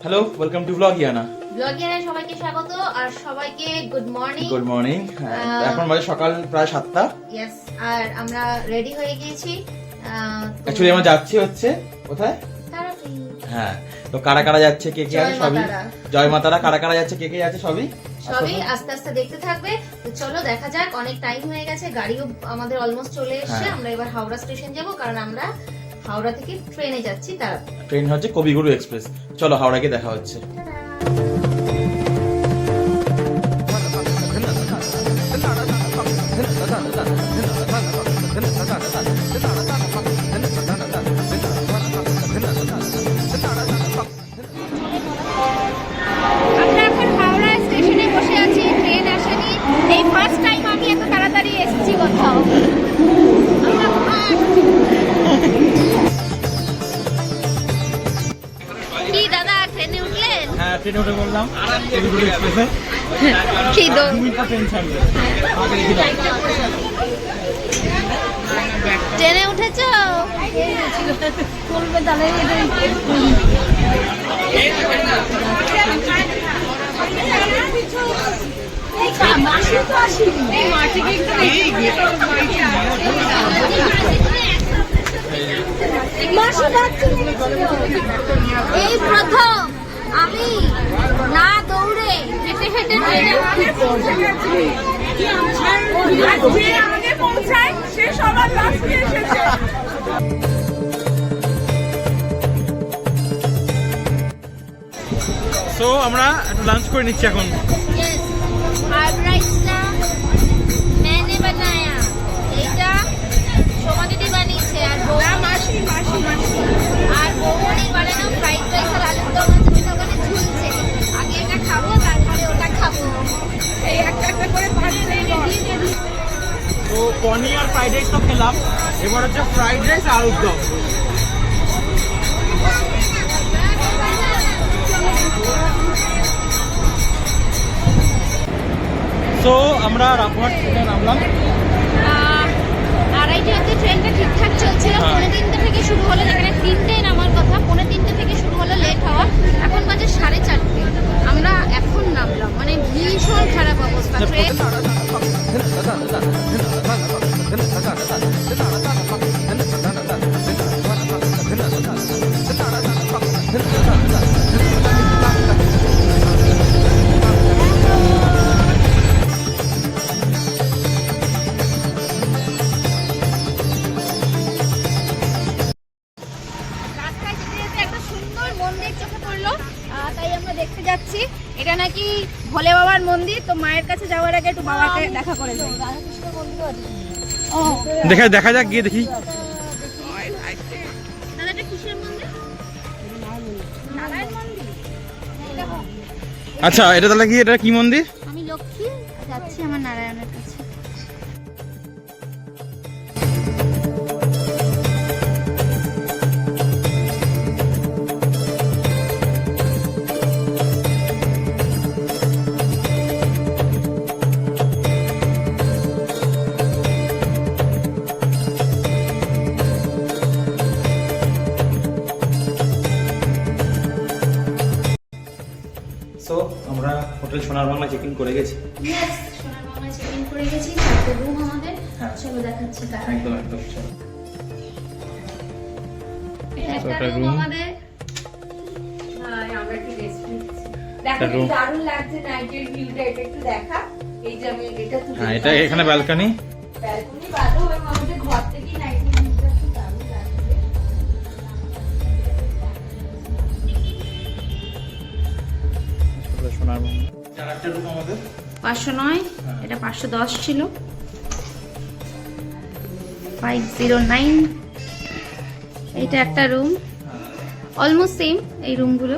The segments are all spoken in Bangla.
Hello, welcome to Bloggiana. ব্লগিয়ানায় সবাইকে স্বাগত আর সবাইকে গুড মর্নিং। Good morning. এখন বাজে সকাল প্রায় 7টা। ইয়েস, আর আমরা রেডি হয়ে গিয়েছি। অ্যাকচুয়ালি আমরা যাচ্ছি হচ্ছে কোথায়? তারাপীঠ। হ্যাঁ, তো কারা কারা যাচ্ছে, কে কে আছে সবই। জয় মাতারা। কারা কারা যাচ্ছে, কে কে আছে সবই আস্তে আস্তে দেখতে থাকবে। তো চলো দেখা যাক, অনেক টাইম হয়ে গেছে, গাড়িও আমাদের অলমোস্ট চলে এসেছে। আমরা এবার হাওড়া স্টেশন যাব, কারণ আমরা হাওড়া থেকে ট্রেনে যাচ্ছি। তারাপীঠ ট্রেন হচ্ছে কবিগুরু এক্সপ্রেস। চলো হাওড়াকে দেখা হচ্ছে। আমরা এখন হাওড়া স্টেশনে বসে আছি, ট্রেন আসেনি। এই ফার্স্ট টাইম আমি এত তাড়াতাড়ি এসেছি কোথাও। কি দাদা, ট্রেনে উঠলেন? হ্যাঁ, ট্রেনে উঠে বললাম কবিগুরু এক্সপ্রেসে। কি দো ট্রেন ছাড়বে। ট্রেনে উঠেছো? বলবে তাহলে এই প্রথম আমি না দৌড়ে হেঁটে হেঁটে ট্রেনে পৌঁছায় সে সবার লাস্টে এসেছে। সো আমরা একটু লাঞ্চ করে নিচ্ছি এখন। फ्राइड राइसটা मैंने बनाया, এটা সোমা দিদি বানিয়েছে, আর মাসি আর বৌমনি বানানো ফ্রাইড রাইস আর আলুর দম হচ্ছে ওখানে ঝুলছে। আগে এটা খাবো, তারপরে ওটা খাবো। এই একটা একটা করে বানিয়ে রেডি। তো পনির আর ফ্রাইড রাইস তো খেলাম, এবার হচ্ছে ফ্রাইড রাইস আর আলুর দম। তো আমরা রামপুরহাট থেকে নামলাম। আড়াইটে অব্দি ট্রেনটা ঠিকঠাক চলছিল। হ্যাঁ। 3:30 থেকে শুরু হলো, যেখানে 3টেয় নামার কথা। 3:30 থেকে শুরু হলো লেট হওয়া। এখন বাজে 4:30। আমরা এখন নামলাম, মানে ভীষণ খারাপ অবস্থা ট্রেন। রাস্তায় যেতে যেতে একটা সুন্দর মন্দির চোখে পড়লো, তাই আমরা দেখতে যাচ্ছি। এটা নাকি ভোলে বাবার মন্দির। তো মায়ের কাছে যাওয়ার আগে একটু বাবাকে দেখা করে যাই। রাধাকৃষ্ণ মন্দির দেখা যাক, গিয়ে দেখি। দাদা, এটা কিসের মন্দির? নারায়ণ মন্দির। আচ্ছা, এটা তাহলে কি, এটা কি মন্দির? আমি লক্ষ্মী যাচ্ছি আমার নারায়ণের কাছে। সো আমরা হোটেল সোনার বাংলা চেক ইন করে গেছি। ইয়েস, সোনার বাংলায় চেক ইন করে গেছি। 4টে রুম আমাদের। হ্যাঁ। চলো দেখাচ্ছি তার। একদম একদম। চলো। এটা একটা একটা রুম room। আমাদের। আমরা একটু রেস্ট নিচ্ছি। দেখো কি দারুণ লাগছে নাইটের ভিউটা, এটা একটু দেখা। এই যে আমি এটা তুলে হ্যাঁ, এটা এখানে ব্যালকনি। ব্যালকনি বাদও এবং আমাদের ঘর থেকে নাইটের ভিউটা খুব দারুণ লাগছে। সোনার বাংলা। চারটে রুম আমাদের। 509, এটা 510 ছিল। 509, এটা একটা রুম। অলমোস্ট সেম এই রুমগুলো,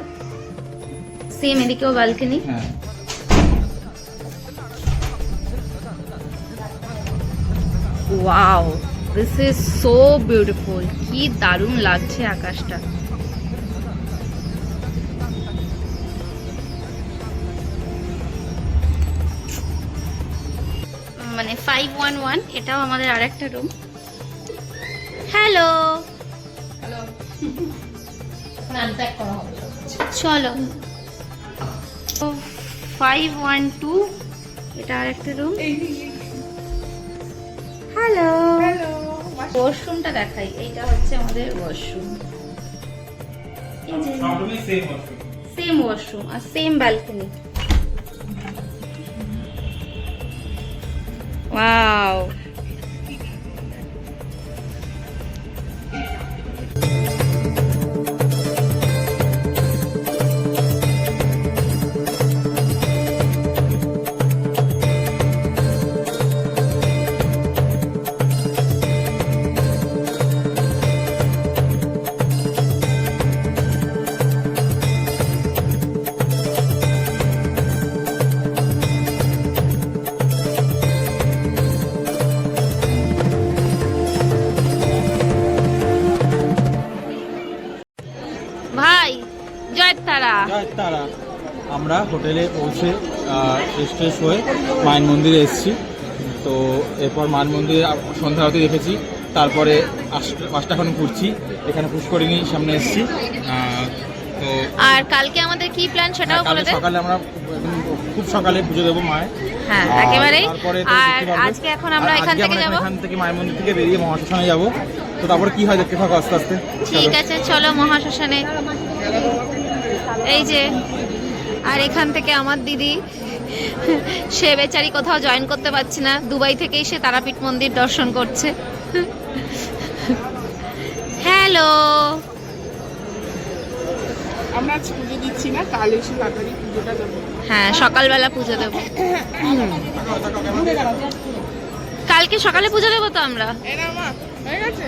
সেম। এদিকেও ব্যালকনি। হ্যাঁ। Wow, this is so beautiful. কি দারুণ লাগছে আকাশটা। মানে 511, এটাও আমাদের আরেকটা রুম। হ্যালো, এখন আনপ্যাক করা হবে। চলো 512 এটা আর একটা রুম। হ্যালো ওয়াশরুমটা দেখাই, এইটা হচ্ছে আমাদের ওয়াশরুম। সেম ওয়াশরুম আর সেম ব্যালকনি। ওয়াও ভাই জয় তারা। তারা আমরা হোটেলে পৌঁছে ফ্রেশ হয়ে মায়ের মন্দিরে এসেছি। তো এরপর মায়ের মন্দিরে সন্ধ্যা আরতি দেখেছি, তারপরে 5টা ঘুরছি, এখানে পুষ্করিণী সামনে এসেছি। তো আর কালকে আমাদের কি প্ল্যান সেটাও বলে দে। সকালে আমরা খুব সকালে পুজো দেবো মায়ের। হ্যাঁ একেবারেই। আর আজকে এখন আমরা এখান থেকে যাব, এখান থেকে মায়ের মন্দির থেকে বেরিয়ে মহাশ্মশানে যাব। তো তারপরে কি হয় দেখতে থাকো আস্তে আস্তে। ঠিক আছে চলো মহাশ্মশানে। এই যে আর এখান থেকে আমার দিদি, সে বেচারি কোথাও জয়েন করতে পারছে না, দুবাই থেকেই সে তারাপীঠ মন্দির দর্শন করছে। হ্যালো আমরা আজ পুজো দিচ্ছি না, কাল এসে তাড়াতাড়ি পুজোটা দেবো। হ্যাঁ সকালবেলা পুজো দেবো, কালকে সকালে পুজো দেবো তো আমরা। হয়ে গেছে।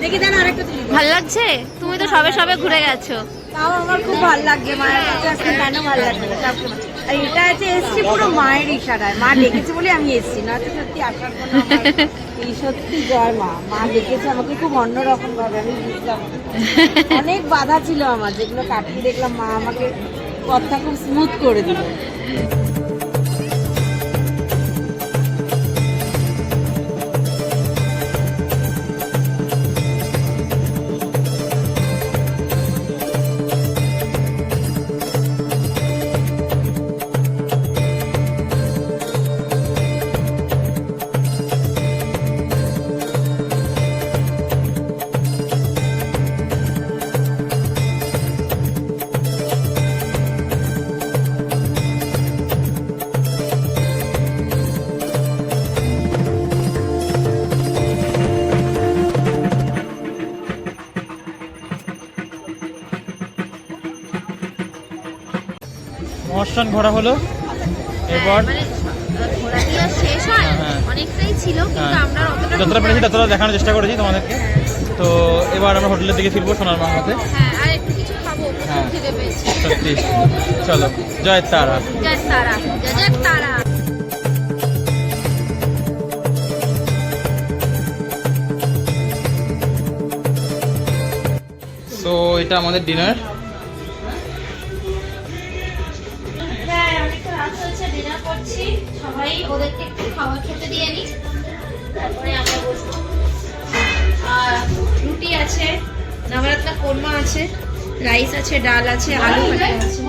দেখি দেন আরেকটা তুলি। ভাল লাগছে? তুমি তো সবে সবে ঘুরে গেছো। তাও আমার খুব ভালো লাগছে মায়ের কাছে আসতে, কেন ভালো লাগছে সবসময়। আর এটা আছে এসছি পুরো মায়ের ইশারায়, মা ডেকেছে বলে আমি এসছি, না তো সত্যি আসার কোনো আমার এই সত্যি জয় মা, মা ডেকেছে আমাকে খুব অন্যরকম ভাবে, আমি বুঝলাম। অনেক বাধা ছিল আমার, যেগুলো কাটিয়ে দেখলাম মা আমাকে কথা খুব স্মুথ করে দিল। মহাশ্মশান ঘোরা হলো। এরপর মানে ঘোরা কি আর শেষ হয়? হ্যাঁ। অনেকটাই ছিল কিন্তু আমরা অতটা যতটা পেরেছি ততটা দেখানোর চেষ্টা করেছি তোমাদেরকে। তো এবার আমরা হোটেলের দিকে ফিরবো সোনার বাংলাতে। হ্যাঁ আর একটু কিছু খাবো, হ্যাঁ। খিদে পেয়েছে। সত্যি চলো জয় তারা। জয় তারা, জয় তারা। তো এটা আমাদের ডিনার। হ্যাঁ অনেকটা রাত হয়েছে, ডিনার করছি, সবাই ওদেরকে একটু খাবার খেতে দিয়ে নিই, তারপরে আমরা বসবো। আর রুটি আছে, নবরত্ন কোরমা আছে, রাইস আছে, ডাল আছে, আলু ভাজা আছে।